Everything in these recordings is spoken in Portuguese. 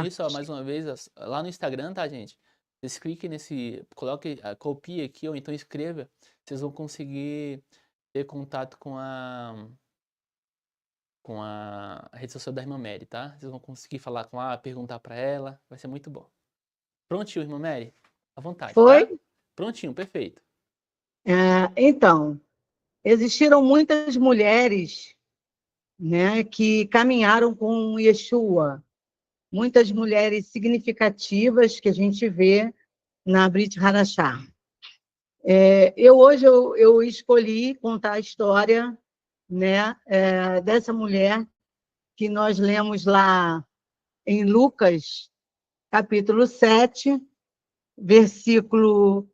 Isso, ó, mais uma vez, lá no Instagram, tá, gente? Vocês cliquem nesse, coloque, copie aqui, ou então escreva, vocês vão conseguir ter contato com a rede social da irmã Mary, tá? Vocês vão conseguir falar com ela, perguntar pra ela, vai ser muito bom. Prontinho, irmã Mary? À vontade, Foi? tá? Prontinho, perfeito. Então, existiram muitas mulheres, né, que caminharam com Yeshua, muitas mulheres significativas que a gente vê na Brit Hadashah. Hoje eu escolhi contar a história, né, dessa mulher que nós lemos lá em Lucas, capítulo 7, versículo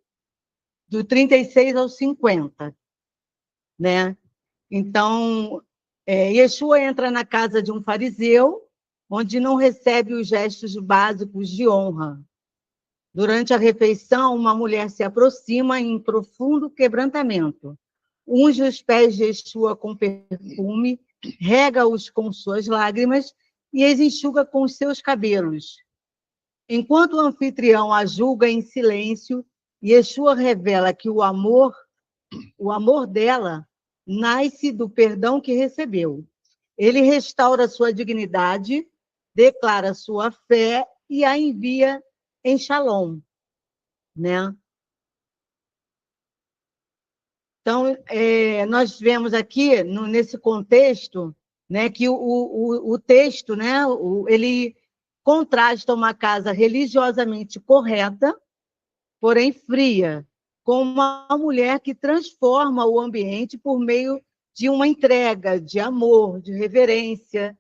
do 36 ao 50, né? Então, Yeshua entra na casa de um fariseu, onde não recebe os gestos básicos de honra. Durante a refeição, uma mulher se aproxima em profundo quebrantamento, unge os pés de Yeshua com perfume, rega-os com suas lágrimas e os enxuga com os seus cabelos. Enquanto o anfitrião a julga em silêncio, Yeshua revela que o amor dela nasce do perdão que recebeu. Ele restaura sua dignidade, declara sua fé e a envia em Shalom, né? Então, nós vemos aqui, nesse contexto, né, que o texto, né, ele contrasta uma casa religiosamente correta, porém fria, com uma mulher que transforma o ambiente por meio de uma entrega de amor, de reverência,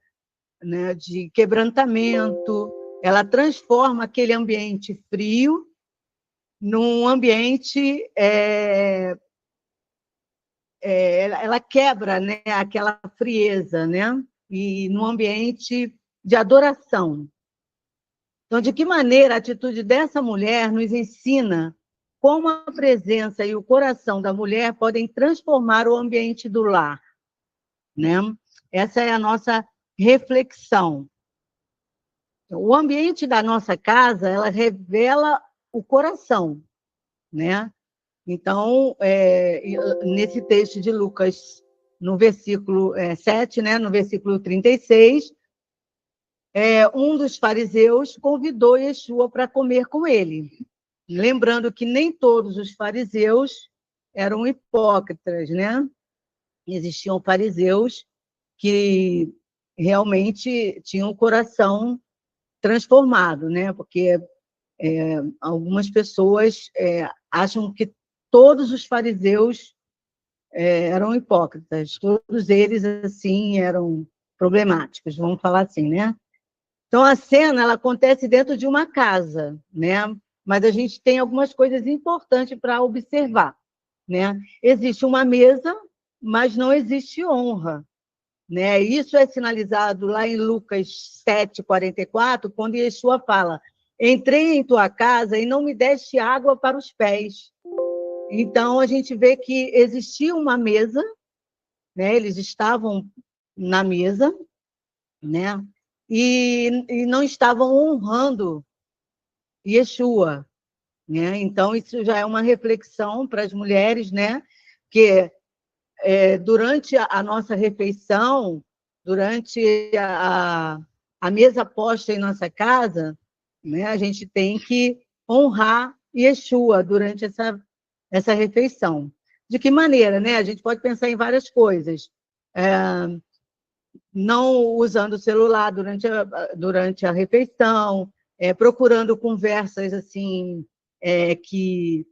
né, de quebrantamento. Ela transforma aquele ambiente frio num ambiente... ela quebra, né, aquela frieza, né, e num ambiente de adoração. Então, de que maneira a atitude dessa mulher nos ensina como a presença e o coração da mulher podem transformar o ambiente do lar, né? Essa é a nossa reflexão. O ambiente da nossa casa, ela revela o coração, né? Então, nesse texto de Lucas, no versículo 7, né, no versículo 36, um dos fariseus convidou Yeshua para comer com ele. Lembrando que nem todos os fariseus eram hipócritas, né? Existiam fariseus que realmente tinham o coração transformado, né? Porque algumas pessoas acham que todos os fariseus eram hipócritas, todos eles, assim, eram problemáticos, vamos falar assim, né? Então, a cena, ela acontece dentro de uma casa, né? Mas a gente tem algumas coisas importantes para observar, né? Existe uma mesa, mas não existe honra, né? Isso é sinalizado lá em Lucas 7:44, quando Yeshua fala: entrei em tua casa e não me deste água para os pés. Então, a gente vê que existia uma mesa, né? Eles estavam na mesa, né? E não estavam honrando Yeshua, né? Então, isso já é uma reflexão para as mulheres, né? Que durante a nossa refeição, durante a mesa posta em nossa casa, né? A gente tem que honrar Yeshua durante essa refeição. De que maneira, né? A gente pode pensar em várias coisas. Não usando o celular durante a refeição, procurando conversas assim que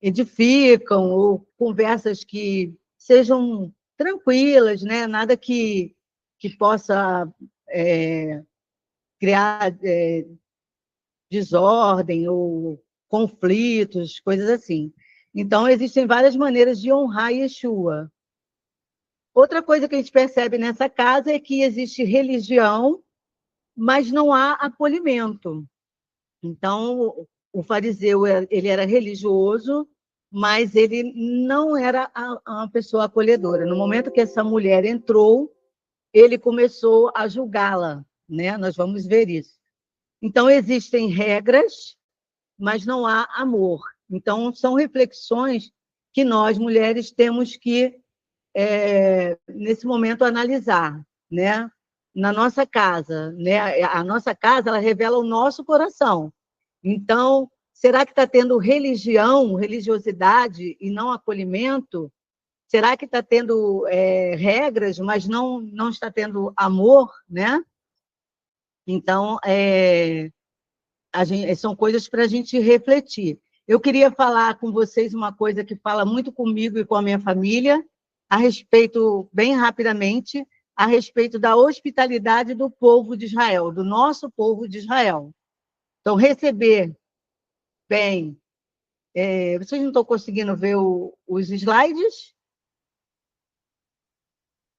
edificam, ou conversas que sejam tranquilas, né? Nada que possa criar desordem ou conflitos, coisas assim. Então, existem várias maneiras de honrar Yeshua. Outra coisa que a gente percebe nessa casa é que existe religião, mas não há acolhimento. Então, o fariseu, ele era religioso, mas ele não era uma pessoa acolhedora. No momento que essa mulher entrou, ele começou a julgá-la, né? Nós vamos ver isso. Então, existem regras, mas não há amor. Então, são reflexões que nós, mulheres, temos que, nesse momento, analisar, né? Na nossa casa, né? A nossa casa, ela revela o nosso coração. Então, será que está tendo religião, religiosidade e não acolhimento? Será que está tendo regras, mas não está tendo amor, né? Então, são coisas para a gente refletir. Eu queria falar com vocês uma coisa que fala muito comigo e com a minha família, a respeito, bem rapidamente, a respeito da hospitalidade do povo de Israel, do nosso povo de Israel. Então, receber bem. Vocês não estão conseguindo ver os slides?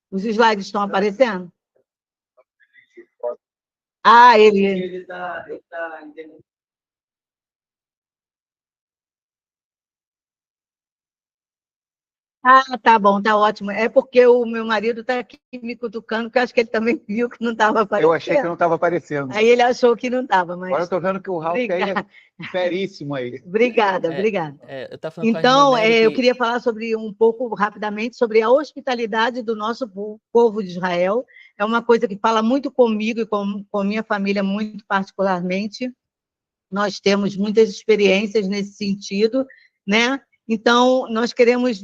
Os slides estão aparecendo? Ah, ele está entendendo. Ah, tá bom, tá ótimo. É porque o meu marido está aqui me cutucando, porque eu acho que ele também viu que não estava aparecendo. Eu achei que não estava aparecendo. Aí ele achou que não estava, mas... Agora eu estou vendo que o Ralf é feríssimo aí. Obrigada. Eu estava falando com a irmã Então, Nelly eu que queria falar sobre um pouco, rapidamente, sobre a hospitalidade do nosso povo de Israel. É uma coisa que fala muito comigo e com minha família, muito particularmente. Nós temos muitas experiências nesse sentido, né? Então, nós queremos,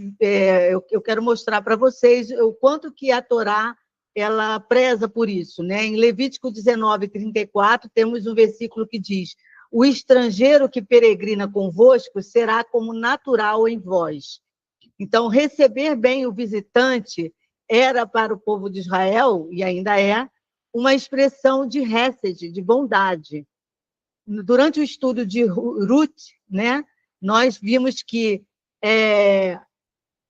eu quero mostrar para vocês o quanto que a Torá ela preza por isso, né? Em Levítico 19:34, temos um versículo que diz: o estrangeiro que peregrina convosco será como natural em vós. Então, receber bem o visitante era para o povo de Israel, e ainda é, uma expressão de hesed, de bondade. Durante o estudo de Ruth, né, nós vimos que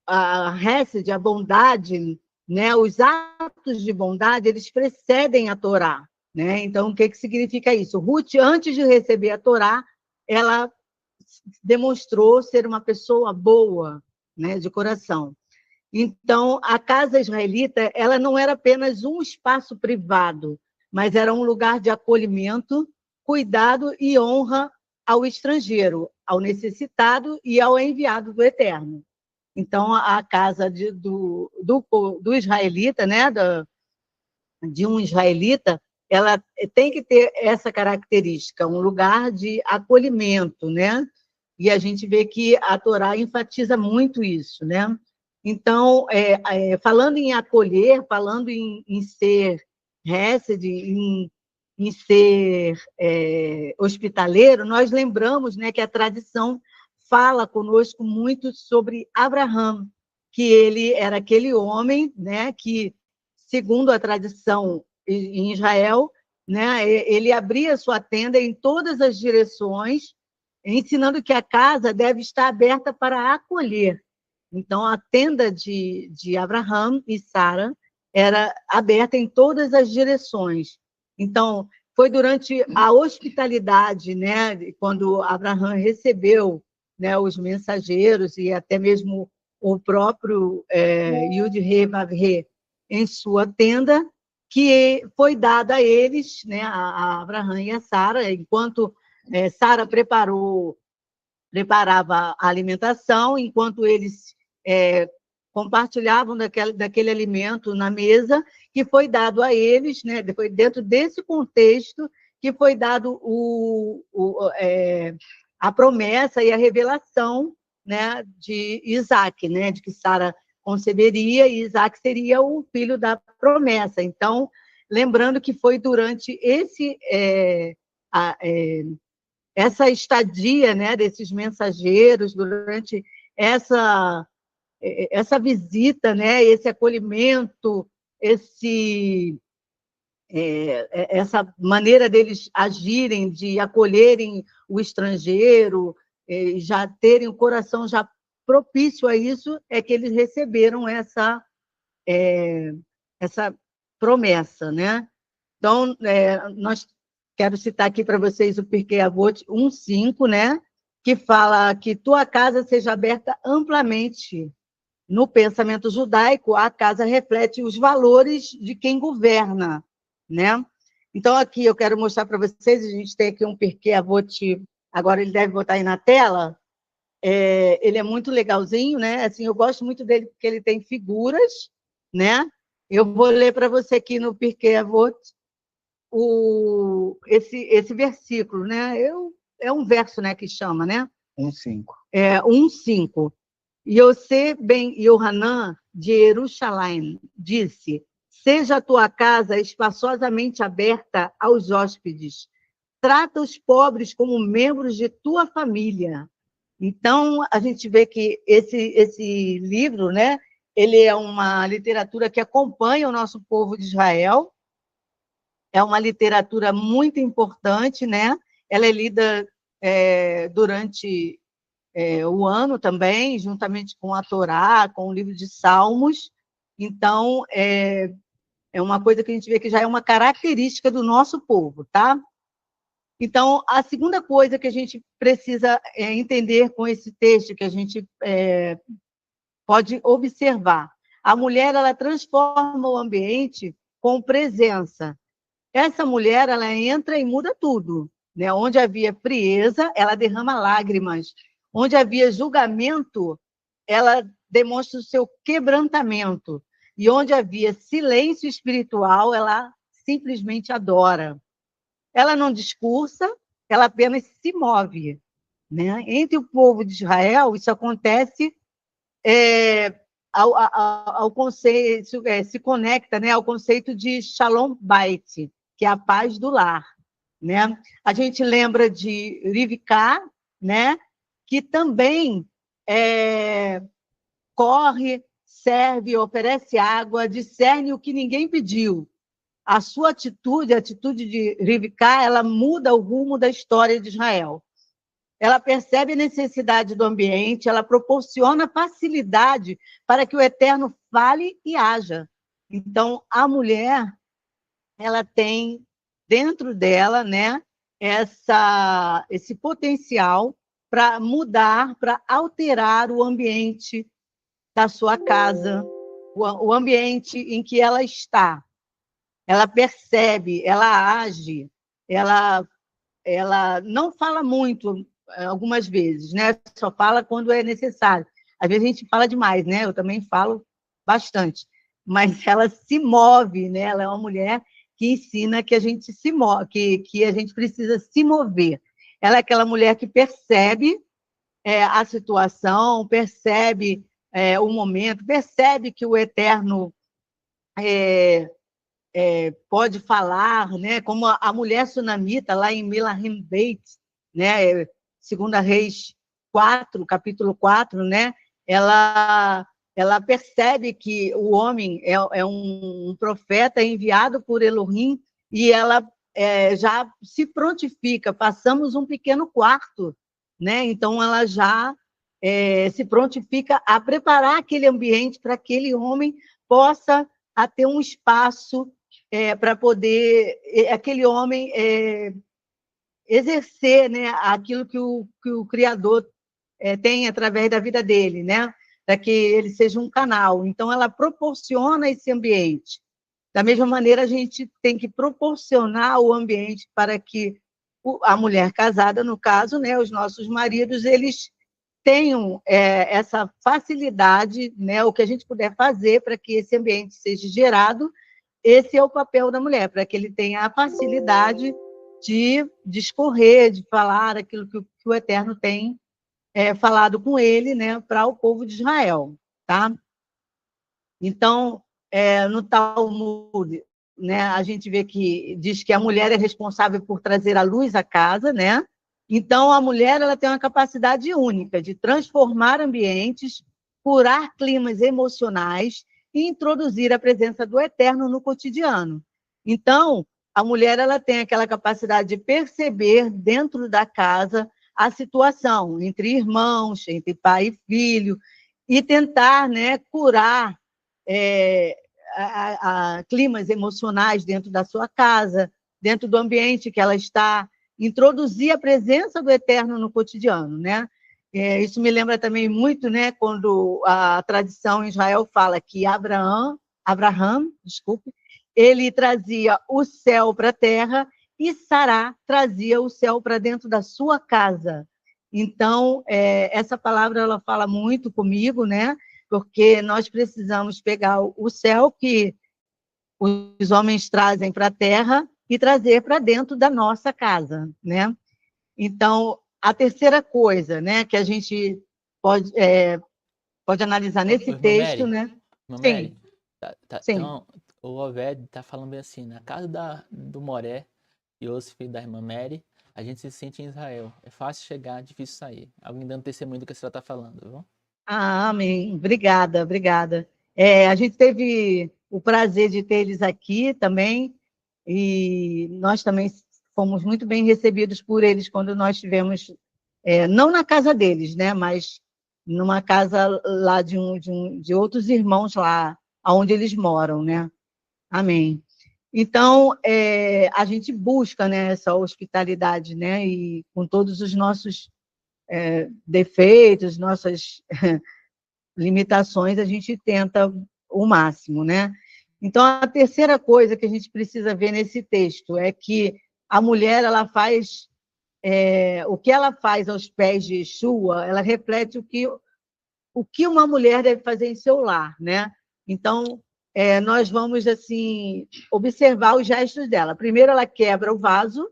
a hesed, a bondade, né, os atos de bondade, eles precedem a Torá. Né? Então, o que significa isso? Ruth, antes de receber a Torá, ela demonstrou ser uma pessoa boa, né, de coração. Então, a casa israelita, ela não era apenas um espaço privado, mas era um lugar de acolhimento, cuidado e honra ao estrangeiro, ao necessitado e ao enviado do Eterno. Então, a casa do israelita, né, de um israelita, ela tem que ter essa característica, um lugar de acolhimento, né? E a gente vê que a Torá enfatiza muito isso, né? Então, falando em acolher, falando em ser hesed, em ser hospitaleiro, nós lembramos, né, que a tradição fala conosco muito sobre Abraão, que ele era aquele homem, né, que, segundo a tradição em Israel, né, ele abria sua tenda em todas as direções, ensinando que a casa deve estar aberta para acolher. Então, a tenda de Abraão e Sara era aberta em todas as direções. Então, foi durante a hospitalidade, né, quando Abraão recebeu, né, os mensageiros e até mesmo o próprio Yud-He Vav-He em sua tenda, que foi dada a eles, né, a Abraão e a Sara, enquanto Sara preparava a alimentação, enquanto eles compartilhavam daquele alimento na mesa, que foi dado a eles, né, foi dentro desse contexto que foi dado a promessa e a revelação, né, de Isaac, né, de que Sara conceberia e Isaac seria o filho da promessa. Então, lembrando que foi durante essa estadia, né, desses mensageiros, durante essa visita, né, esse acolhimento, essa maneira deles agirem, de acolherem o estrangeiro, já terem o coração já propício a isso, é que eles receberam essa promessa, né? Então, quero citar aqui para vocês o Pirkei Avot 1:5, né? Que fala que tua casa seja aberta amplamente. No pensamento judaico, a casa reflete os valores de quem governa, né? Então, aqui eu quero mostrar para vocês, a gente tem aqui um Pirkei Avot, agora ele deve botar aí na tela, ele é muito legalzinho, né? Assim, eu gosto muito dele porque ele tem figuras, né? Eu vou ler para você aqui no Pirkei Avot esse versículo, né? É um verso, né, que chama, né? 1:5. 1:5. Yosé ben Yohanan, de Jerusalém, disse: seja a tua casa espaçosamente aberta aos hóspedes. Trata os pobres como membros de tua família. Então, a gente vê que esse livro, né, ele é uma literatura que acompanha o nosso povo de Israel, é uma literatura muito importante, né? Ela é lida durante o ano também, juntamente com a Torá, com o livro de Salmos. Então, é uma coisa que a gente vê que já é uma característica do nosso povo, tá? Então, a segunda coisa que a gente precisa entender com esse texto, que a gente pode observar, a mulher, ela transforma o ambiente com presença. Essa mulher, ela entra e muda tudo, né? Onde havia frieza, ela derrama lágrimas. Onde havia julgamento, ela demonstra o seu quebrantamento. E onde havia silêncio espiritual, ela simplesmente adora. Ela não discursa, ela apenas se move, né? Entre o povo de Israel, isso acontece ao conceito, se conecta, né, ao conceito de Shalom Bait, que é a paz do lar, né? A gente lembra de Rivka, né, que também corre, serve, oferece água, discerne o que ninguém pediu. A sua atitude, a atitude de Rivka, ela muda o rumo da história de Israel. Ela percebe a necessidade do ambiente, ela proporciona facilidade para que o Eterno fale e haja. Então, a mulher, ela tem dentro dela, né, esse potencial para mudar, para alterar o ambiente da sua casa, o ambiente em que ela está. Ela percebe, ela age, ela não fala muito algumas vezes, né? Só fala quando é necessário. Às vezes a gente fala demais, né? Eu também falo bastante, mas ela se move, né? Ela é uma mulher que ensina que a gente se move, que a gente precisa se mover. Ela é aquela mulher que percebe a situação, percebe o momento, percebe que o Eterno pode falar, né? Como a mulher sunamita lá em Melahim Beit, né? 2 Reis 4, capítulo 4, né? Ela percebe que o homem é um profeta enviado por Elohim e ela já se prontifica, passamos um pequeno quarto, né? Então ela já se prontifica a preparar aquele ambiente para que aquele homem possa ter um espaço para poder aquele homem exercer, né, aquilo que o Criador tem através da vida dele, né, para que ele seja um canal. Então, ela proporciona esse ambiente. Da mesma maneira, a gente tem que proporcionar o ambiente para que a mulher casada, no caso, né, os nossos maridos, eles tenham essa facilidade, né, o que a gente puder fazer para que esse ambiente seja gerado. Esse é o papel da mulher, para que ele tenha a facilidade de discorrer, de falar aquilo que o Eterno tem falado com ele, né, para o povo de Israel, tá? Então, no Talmud, né, a gente vê que diz que a mulher é responsável por trazer a luz à casa, né? Então, a mulher, ela tem uma capacidade única de transformar ambientes, curar climas emocionais e introduzir a presença do Eterno no cotidiano. Então, a mulher, ela tem aquela capacidade de perceber dentro da casa a situação entre irmãos, entre pai e filho, e tentar, né, curar climas emocionais dentro da sua casa, dentro do ambiente que ela está, introduzir a presença do Eterno no cotidiano, né? Isso me lembra também muito, né, quando a tradição em Israel fala que Abraham, desculpe, ele trazia o céu para a terra e Sará trazia o céu para dentro da sua casa. Então, essa palavra ela fala muito comigo, né? Porque nós precisamos pegar o céu que os homens trazem para a terra e trazer para dentro da nossa casa, né? Então, a terceira coisa, né, que a gente pode analisar nesse Irmã texto, Mary, né? irmã Sim, Mary, sim. então, o Obed está falando bem assim, na casa do Moré, Yosef e da irmã Mary, a gente se sente em Israel. É fácil chegar, difícil sair. Alguém dando testemunho do que a senhora está falando, viu? Ah, amém. Obrigada, obrigada. A gente teve o prazer de ter eles aqui também, e nós também fomos muito bem recebidos por eles quando nós estivemos, não na casa deles, né, mas numa casa lá de outros irmãos lá, onde eles moram, né? Amém. Então, a gente busca, né, essa hospitalidade, né, e com todos os nossos defeitos, nossas limitações, a gente tenta o máximo, né? Então, a terceira coisa que a gente precisa ver nesse texto é que a mulher, ela faz, o que ela faz aos pés de Yeshua, ela reflete o que uma mulher deve fazer em seu lar, né? Então, nós vamos, assim, observar os gestos dela. Primeiro, ela quebra o vaso,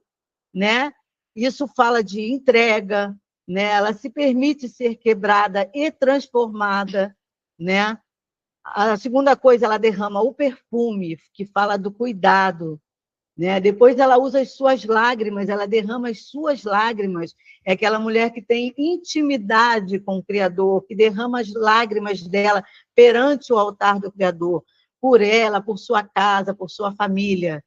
né? Isso fala de entrega, né? Ela se permite ser quebrada e transformada, né? A segunda coisa, ela derrama o perfume, que fala do cuidado, né? Depois ela usa as suas lágrimas, ela derrama as suas lágrimas. É aquela mulher que tem intimidade com o Criador, que derrama as lágrimas dela perante o altar do Criador, por ela, por sua casa, por sua família.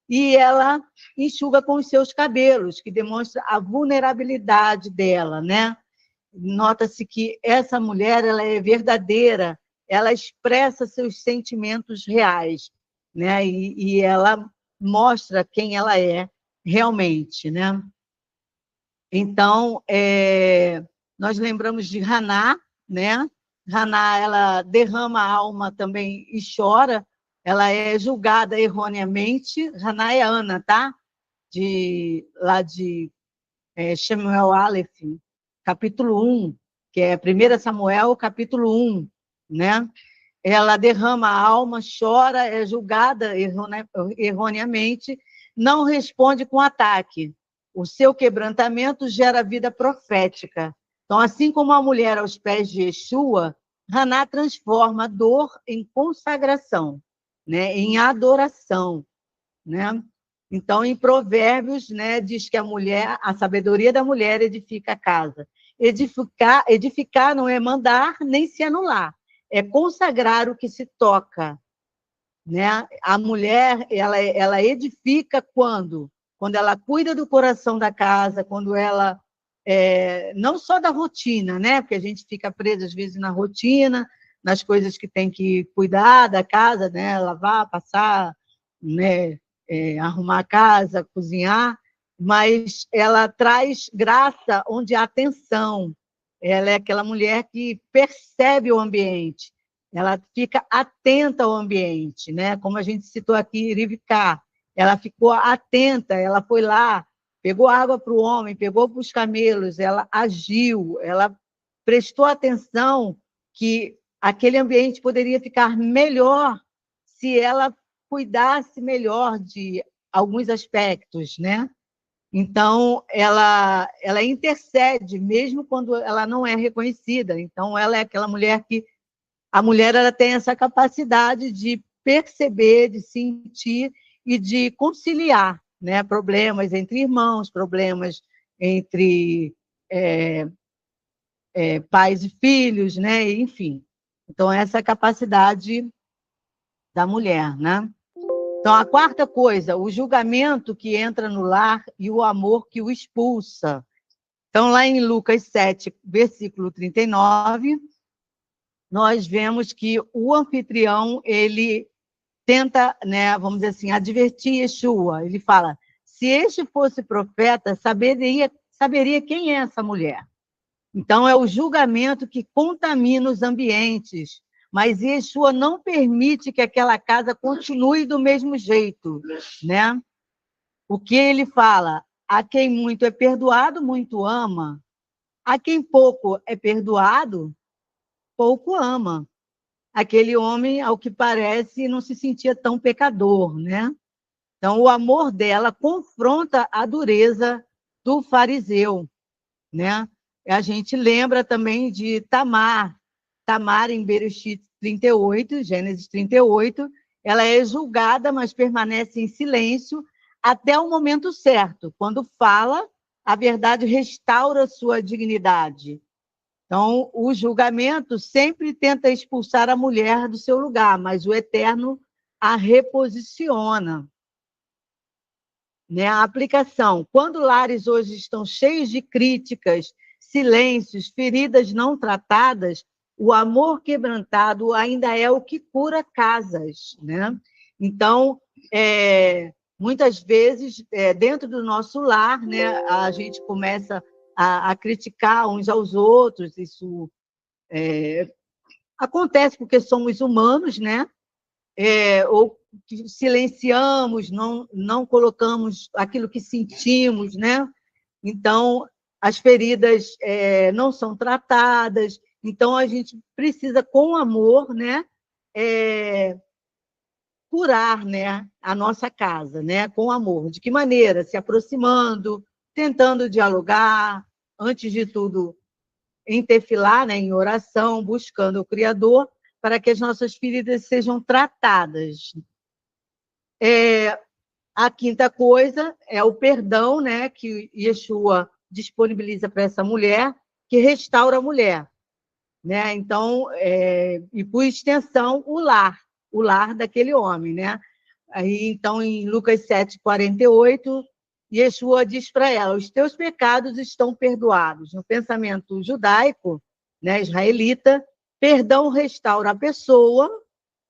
E ela enxuga com os seus cabelos, que demonstra a vulnerabilidade dela, né? Nota-se que essa mulher, ela é verdadeira, ela expressa seus sentimentos reais, né? E ela mostra quem ela é realmente, né? Então, nós lembramos de Haná, né? Haná, ela derrama a alma também e chora, ela é julgada erroneamente. Haná é Ana, tá? Lá de Shemuel Aleph, capítulo 1, que é 1 Samuel, capítulo 1, né? Ela derrama a alma, chora, é julgada erroneamente, não responde com ataque. O seu quebrantamento gera vida profética. Então, assim como a mulher aos pés de Yeshua, Haná transforma a dor em consagração, né? Em adoração, né? Então, em Provérbios, né, diz que a sabedoria da mulher edifica a casa. Edificar não é mandar nem se anular, é consagrar o que se toca, né? A mulher, ela edifica quando ela cuida do coração da casa, quando ela não só da rotina, né? Porque a gente fica preso às vezes na rotina, nas coisas que tem que cuidar da casa, né? Lavar, passar, né? Arrumar a casa, cozinhar, mas ela traz graça onde há tensão. Ela é aquela mulher que percebe o ambiente, ela fica atenta ao ambiente, né? Como a gente citou aqui, Rivka, ela ficou atenta, ela foi lá, pegou água para o homem, pegou para os camelos, ela agiu, ela prestou atenção que aquele ambiente poderia ficar melhor se ela cuidasse melhor de alguns aspectos, né? Então, ela intercede, mesmo quando ela não é reconhecida. Então, ela é aquela mulher que... A mulher ela tem essa capacidade de perceber, de sentir e de conciliar, né? Problemas entre irmãos, problemas entre pais e filhos, né? Enfim. Então, essa é a capacidade da mulher, né? Então, a quarta coisa, o julgamento que entra no lar e o amor que o expulsa. Então, lá em Lucas 7, versículo 39, nós vemos que o anfitrião, ele tenta, né, vamos dizer assim, advertir Yeshua. Ele fala, se este fosse profeta, saberia quem é essa mulher. Então, é o julgamento que contamina os ambientes, mas Yeshua não permite que aquela casa continue do mesmo jeito, né? O que ele fala? A quem muito é perdoado, muito ama. A quem pouco é perdoado, pouco ama. Aquele homem, ao que parece, não se sentia tão pecador, né? Então, o amor dela confronta a dureza do fariseu, né? A gente lembra também de Tamar. Tamar, em Bereshit 38, Gênesis 38, ela é julgada, mas permanece em silêncio até o momento certo. Quando fala, a verdade restaura sua dignidade. Então, o julgamento sempre tenta expulsar a mulher do seu lugar, mas o Eterno a reposiciona. Né? A aplicação. Quando lares hoje estão cheios de críticas, silêncios, feridas não tratadas, o amor quebrantado ainda é o que cura casas. Né? Então, muitas vezes, dentro do nosso lar, né, a gente começa a criticar uns aos outros, isso acontece porque somos humanos, né? Ou silenciamos, não colocamos aquilo que sentimos, né? Então, as feridas não são tratadas, então a gente precisa, com amor, né? Curar, né, a nossa casa, né, com amor. De que maneira? Se aproximando, tentando dialogar, antes de tudo, em tefilar, né, em oração, buscando o Criador, para que as nossas feridas sejam tratadas. A quinta coisa é o perdão, né, que Yeshua disponibiliza para essa mulher, que restaura a mulher. Né? Então, e por extensão, o lar daquele homem. Né? Aí, então, em Lucas 7:48, Yeshua diz para ela: os teus pecados estão perdoados. No pensamento judaico, né, israelita, perdão restaura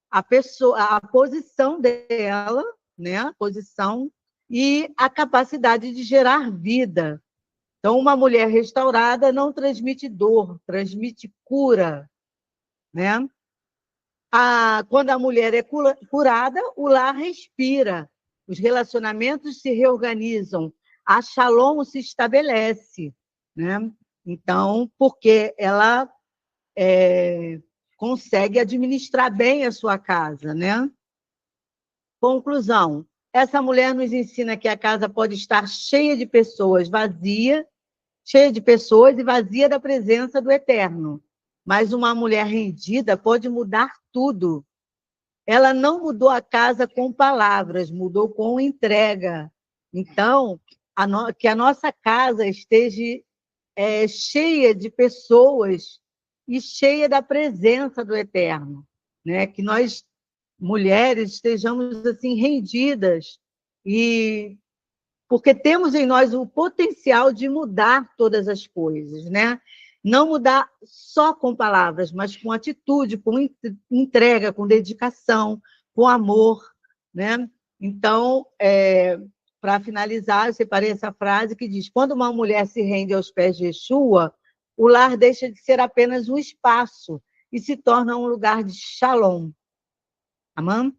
a posição dela, né, a posição e a capacidade de gerar vida. Então, uma mulher restaurada não transmite dor, transmite cura, né? Quando a mulher é curada, o lar respira, os relacionamentos se reorganizam, a shalom se estabelece, né? Então, porque ela consegue administrar bem a sua casa, né? Conclusão: essa mulher nos ensina que a casa pode estar cheia de pessoas, cheia de pessoas e vazia da presença do Eterno. Mas uma mulher rendida pode mudar tudo. Ela não mudou a casa com palavras, mudou com entrega. Então, que a nossa casa esteja cheia de pessoas e cheia da presença do Eterno. Né? Que nós, mulheres, estejamos assim rendidas, e porque temos em nós o potencial de mudar todas as coisas, né? Não mudar só com palavras, mas com atitude, com entrega, com dedicação, com amor, né? Então, para finalizar, eu separei essa frase que diz: quando uma mulher se rende aos pés de Yeshua, o lar deixa de ser apenas um espaço e se torna um lugar de shalom. Amém?